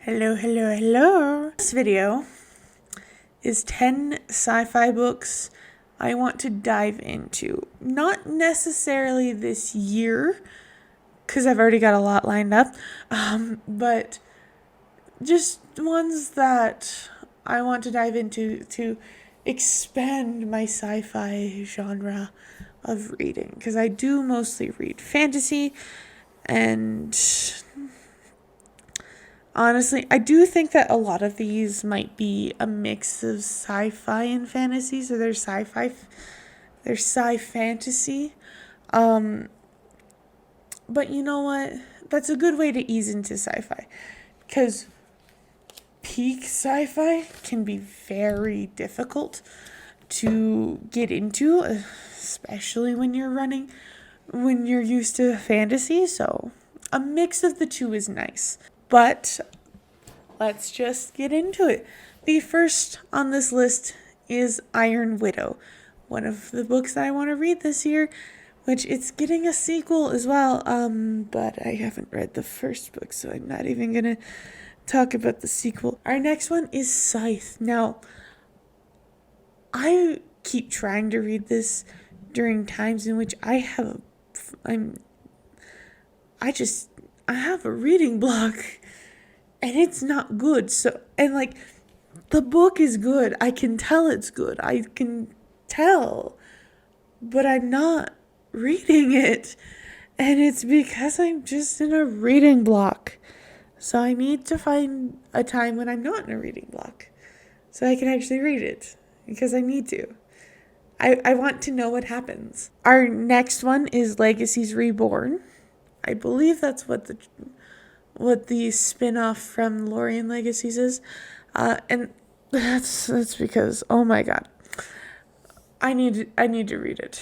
Hello, hello, hello. This video is 10 sci-fi books I want to dive into. Not necessarily this year, because I've already got a lot lined up, but just ones that I want to dive into to expand my sci-fi genre of reading. Because I do mostly read fantasy, and honestly, I do think that a lot of these might be a mix of sci-fi and fantasy. So there's sci-fi, there's sci-fantasy. But you know what? That's a good way to ease into sci-fi. Because peak sci-fi can be very difficult to get into, especially when you're used to fantasy. So a mix of the two is nice. But let's just get into it. The first on this list is Iron Widow, one of the books that I want to read this year, which it's getting a sequel as well. But I haven't read the first book, so I'm not even going to talk about the sequel. Our next one is Scythe. Now, I keep trying to read this during times in which I have a reading block. And it's not good. So, and like, the book is good. I can tell it's good. I can tell. But I'm not reading it. And it's because I'm just in a reading block. So I need to find a time when I'm not in a reading block, so I can actually read it. Because I need to. I want to know what happens. Our next one is Legacies Reborn. I believe that's what the spin-off from Lorien Legacies is. And that's because, oh my god, I need to read it.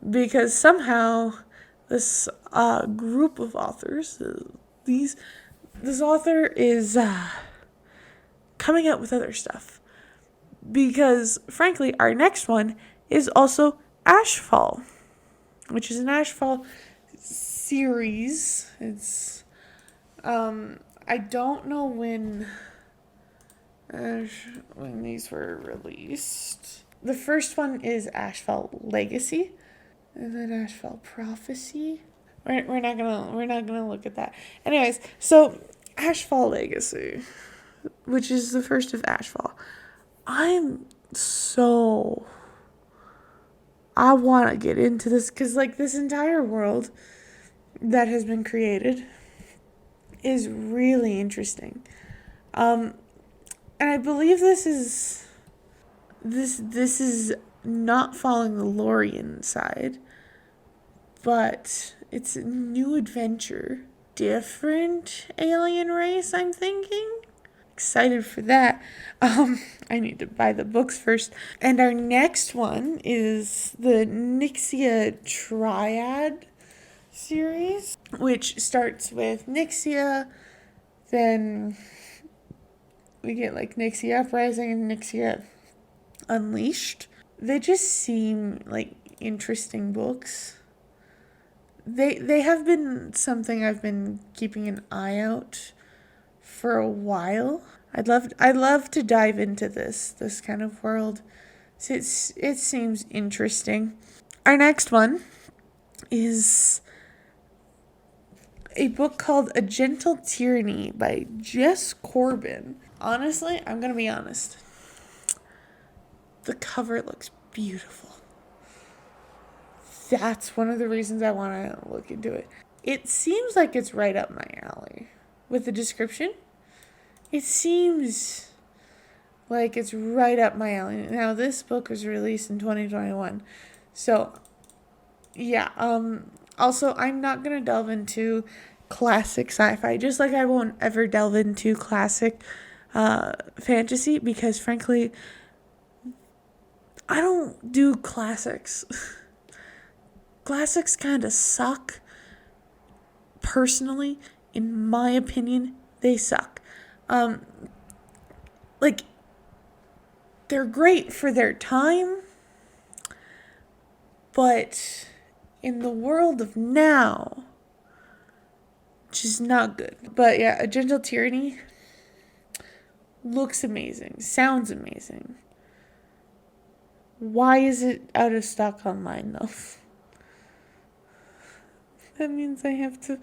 Because somehow this group of authors, this author is coming out with other stuff. Because frankly, our next one is also Ashfall, which is an Ashfall series. It's I don't know when these were released. The first one is Ashfall Legacy, and then Ashfall Prophecy. We're not gonna look at that. Anyways, so Ashfall Legacy, which is the first of Ashfall. I want to get into this because, like, this entire world that has been created is really interesting. And I believe this is not following the Lorien side, but it's a new adventure, different alien race, I'm thinking. Excited for that. I need to buy the books first. And our next one is the Nixia Triad series, which starts with Nixia, then we get like Nixia Uprising and Nixia Unleashed. They just seem like interesting books. They have been something I've been keeping an eye out for a while. I'd love to dive into this kind of world. It seems interesting. Our next one is a book called A Gentle Tyranny by Jess Corbin. Honestly, I'm going to be honest. The cover looks beautiful. That's one of the reasons I want to look into it. It seems like it's right up my alley. With the description, it seems like it's right up my alley. Now, this book was released in 2021. So, yeah. Also, I'm not going to delve into classic sci-fi, just like I won't ever delve into classic fantasy, because frankly, I don't do classics. Classics kind of suck. Personally, in my opinion, they suck. Like, they're great for their time, but in the world of now, which is not good. But yeah, A Gentle Tyranny looks amazing, sounds amazing. Why is it out of stock online though? That means I have to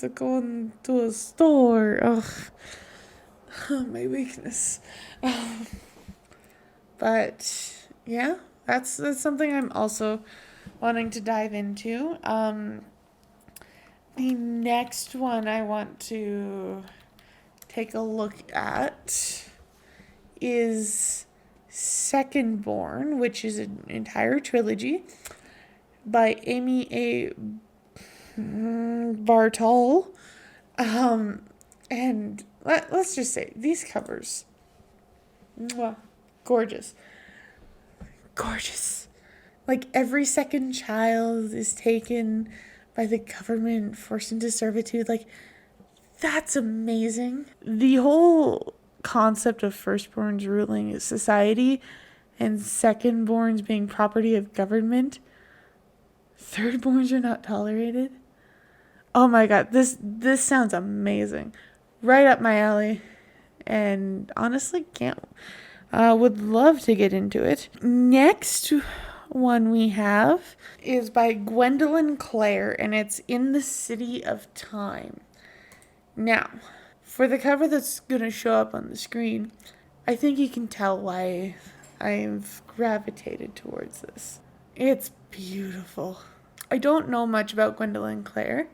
go into a store. Ugh. My weakness. But yeah, that's something I'm also wanting to dive into. The next one I want to take a look at is Secondborn, which is an entire trilogy by Amy A. Bartol. And let's just say these covers, gorgeous. Gorgeous. Like every second child is taken by the government, forced into servitude. Like, that's amazing. The whole concept of firstborns ruling society and secondborns being property of government. Thirdborns are not tolerated. Oh my god, this sounds amazing. Right up my alley. And honestly, would love to get into it. Next one we have is by Gwendolyn Clare, and it's In the City of Time. Now, for the cover that's going to show up on the screen, I think you can tell why I've gravitated towards this. It's beautiful. I don't know much about Gwendolyn Clare,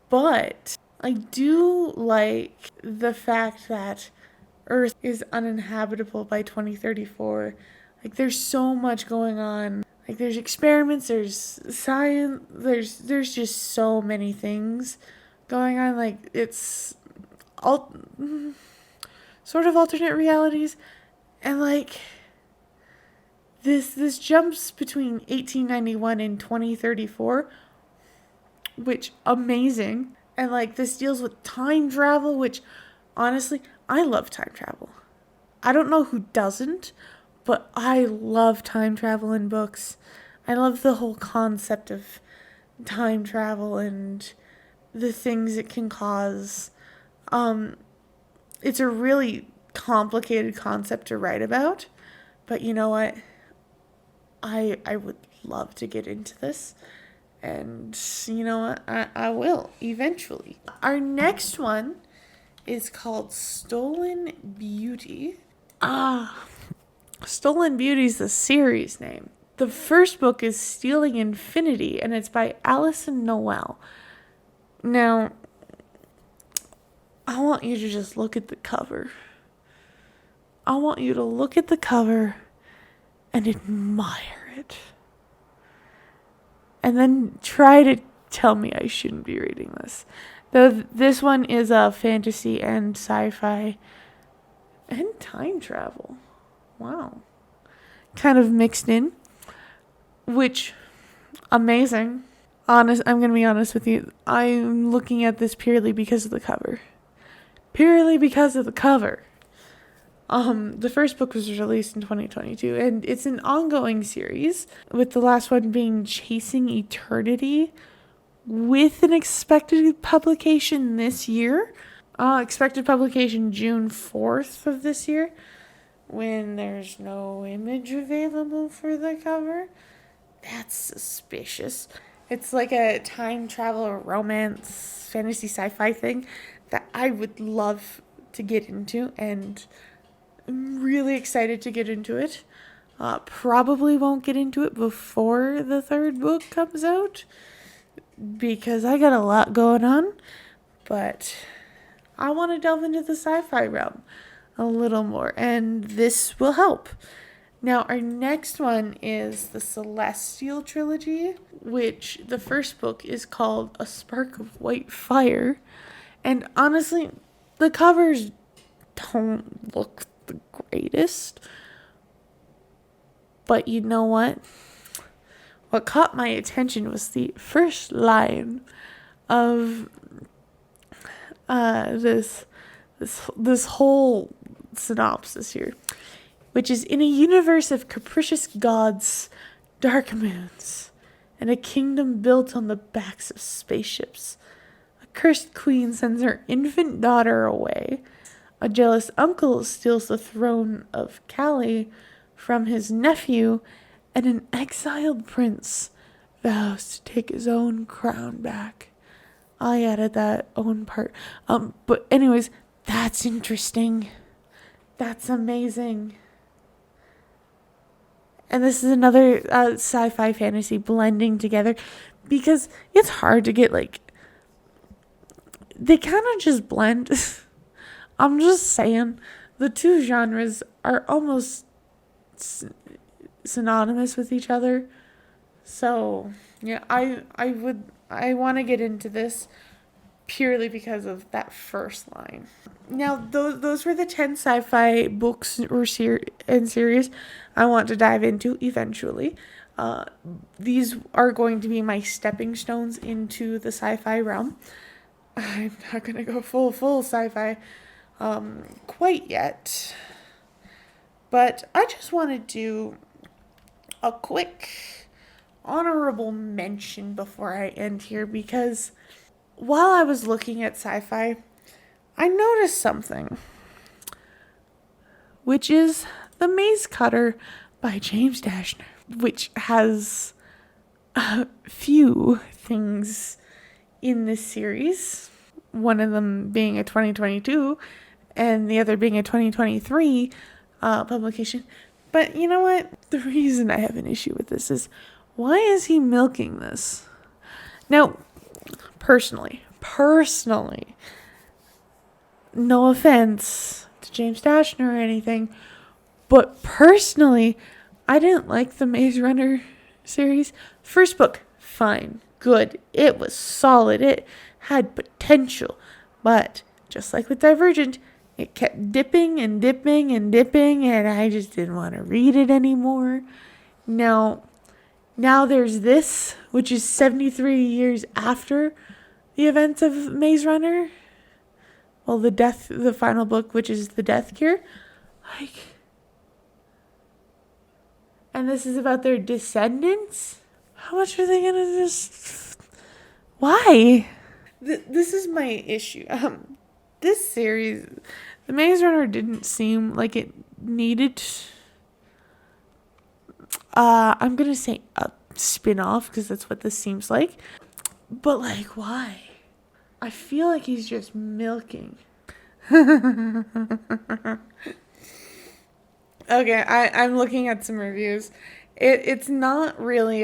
but I do like the fact that Earth is uninhabitable by 2034. Like, there's so much going on. Like, there's experiments, there's science, there's just so many things going on. Like, it's sort of alternate realities. And, like, this jumps between 1891 and 2034, which, amazing. And, like, this deals with time travel, which, honestly, I love time travel. I don't know who doesn't, but I love time travel in books. I love the whole concept of time travel and the things it can cause. It's a really complicated concept to write about, but you know what? I would love to get into this. And you know what? I will eventually. Our next one is called Stolen Beauty. Stolen Beauty is the series name. The first book is Stealing Infinity, and it's by Alison Noel. Now, I want you to just look at the cover. I want you to look at the cover and admire it. And then try to tell me I shouldn't be reading this. Though this one is a fantasy and sci-fi and time travel. Wow. Kind of mixed in. Which, amazing. I'm going to be honest with you. I'm looking at this purely because of the cover. Purely because of the cover. The first book was released in 2022, and it's an ongoing series, with the last one being Chasing Eternity, with an expected publication this year. Expected publication June 4th of this year, when there's no image available for the cover. That's suspicious. It's like a time travel romance, fantasy sci-fi thing that I would love to get into, and I'm really excited to get into it. Probably won't get into it before the third book comes out, because I got a lot going on, but I want to delve into the sci-fi realm a little more, and this will help. Now, our next one is the Celestial Trilogy, which the first book is called A Spark of White Fire. And honestly, the covers don't look the greatest. But you know what? What caught my attention was the first line of this whole synopsis here, which is: in a universe of capricious gods, dark moons, and a kingdom built on the backs of spaceships, cursed queen sends her infant daughter away. A jealous uncle steals the throne of Calais from his nephew, and an exiled prince vows to take his own crown back. I added that own part. But anyways, that's interesting. That's amazing. And this is another sci-fi fantasy blending together, because it's hard to get, like, they kind of just blend. I'm just saying, the two genres are almost synonymous with each other. So, yeah, I want to get into this purely because of that first line. Now, those were the 10 sci-fi books or series I want to dive into eventually. These are going to be my stepping stones into the sci-fi realm. I'm not going to go full sci-fi quite yet. But I just want to do a quick honorable mention before I end here, because while I was looking at sci-fi, I noticed something, which is The Maze Cutter by James Dashner, which has a few things in this series, one of them being a 2022 and the other being a 2023 publication. But you know what? The reason I have an issue with this is, why is he milking this? Now, personally, no offense to James Dashner or anything, but personally, I didn't like the Maze Runner series. First book, fine, good. It was solid. It had potential. But just like with Divergent, it kept dipping and dipping and dipping, and I just didn't want to read it anymore. Now there's this, which is 73 years after the events of Maze Runner. Well, the final book, which is The Death Cure. And this is about their descendants? How much are they going to just... Why? This is my issue. This series, The Maze Runner, didn't seem like it needed... I'm going to say a spin-off, because that's what this seems like. But, why? I feel like he's just milking. Okay, I'm looking at some reviews. It's not really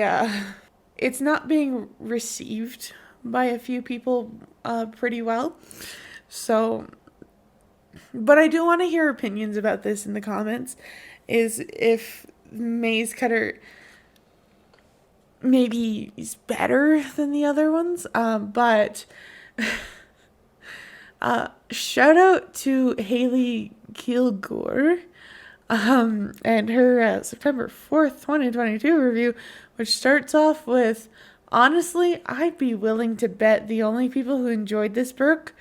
it's not being received by a few people pretty well. So, but I do want to hear opinions about this in the comments. Is if Maze Cutter maybe is better than the other ones. But shout out to Haley Kilgore. And her September 4th, 2022 review, which starts off with, honestly, I'd be willing to bet the only people who enjoyed this book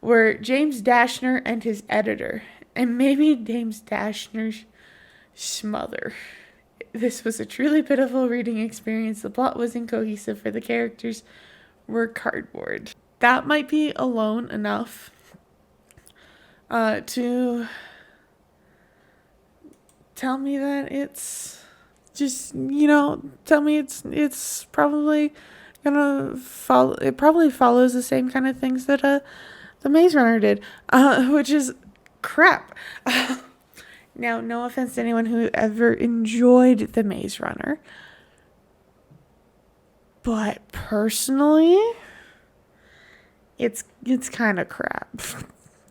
were James Dashner and his editor, and maybe James Dashner's mother. This was a truly pitiful reading experience. The plot was incohesive, for the characters were cardboard. That might be alone enough to... tell me that it's just, tell me it's probably gonna follow. It probably follows the same kind of things that the Maze Runner did, which is crap. Now, no offense to anyone who ever enjoyed the Maze Runner, but personally, it's kind of crap.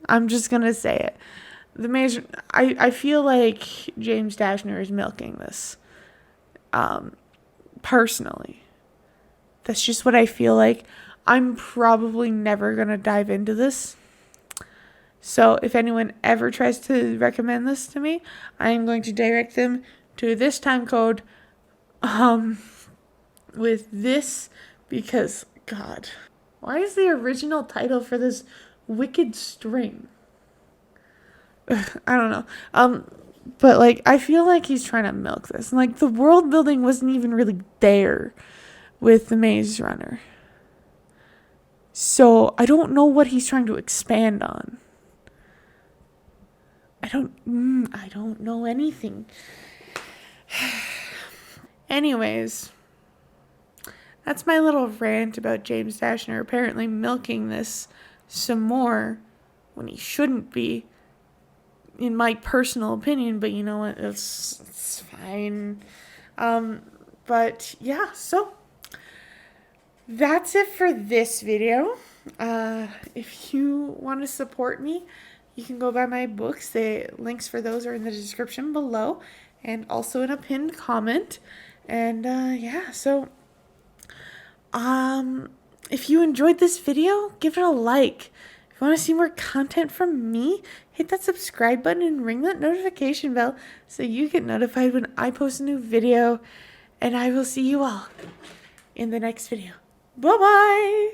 I'm just gonna say it. The Maze, I feel like James Dashner is milking this. Personally. That's just what I feel like. I'm probably never going to dive into this. So if anyone ever tries to recommend this to me, I am going to direct them to this time code with this, because, God, why is the original title for this Wicked String? I don't know. But I feel like he's trying to milk this. And the world building wasn't even really there with the Maze Runner. So I don't know what he's trying to expand on. I don't know anything. Anyways, that's my little rant about James Dashner apparently milking this some more when he shouldn't be, in my personal opinion, but you know what, it's fine. But yeah, so that's it for this video. If you want to support me, you can go buy my books. The links for those are in the description below and also in a pinned comment. And yeah, so if you enjoyed this video, give it a like. If you want to see more content from me, hit that subscribe button and ring that notification bell so you get notified when I post a new video. And I will see you all in the next video. Bye-bye!